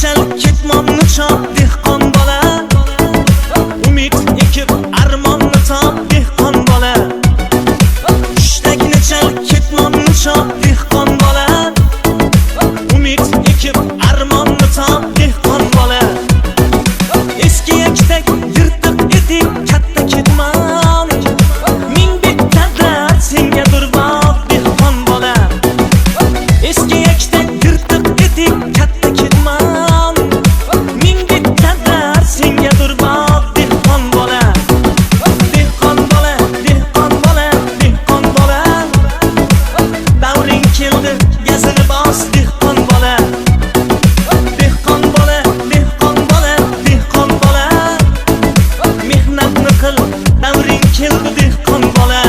nechal ketmonni chop dehqon bola, umid ekib armonni top dehqon bola. Ishdak nechal ketmonni chop dehqon bola, umid ekib armonni top dehqon bola. Eski yaktak yirtiq etik katta ketmon, ming bitta dard senga durboq dehqon bola. Eski yaktak yirtiq etik katta ketmon, ming bitta dard senga durboq dehqon bola. Dehqon bola, dehqon bola, dehqon bola, davring keldi gazini bos dehqon bola. Dehqon bola, dehqon bola, dehqon bola, mehnatni qil, davring keldi dehqon bola.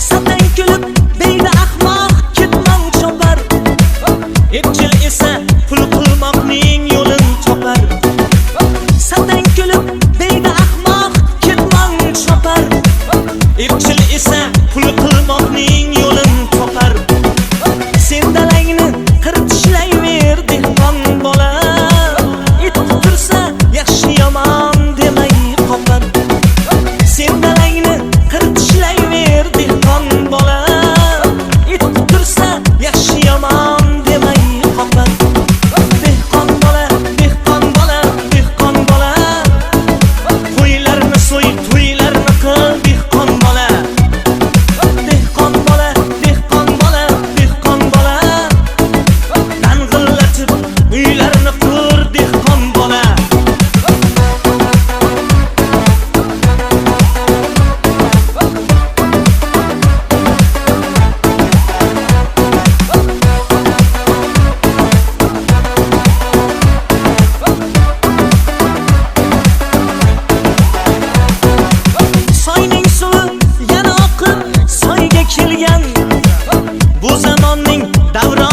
Satang kulib deydi ahmoq ketmon chopar, epchil esa pul qilmoqning yo'lin topar. Satang kulib deydi ahmoq ketmon chopar, epchil esa pul qilmoqning yo'lin topar. Sen dalangni qirib tishlayver dehqon bola, it tursa yaxshi yomon demay qopar. Sen dalangni qirib tishlayver dehqon bola, it tursa yaxshi yomon demay qopar. Dehqon bola, dehqon bola, dehqon bola, qo'ylarni so'y, to'ylarni qil dehqon bola. Dehqon bola, dehqon bola, dehqon bola, dang'illatib uylarni qur dehqon bola. Soyning suvi yana oqib soyga kelgan, bu zamonning davri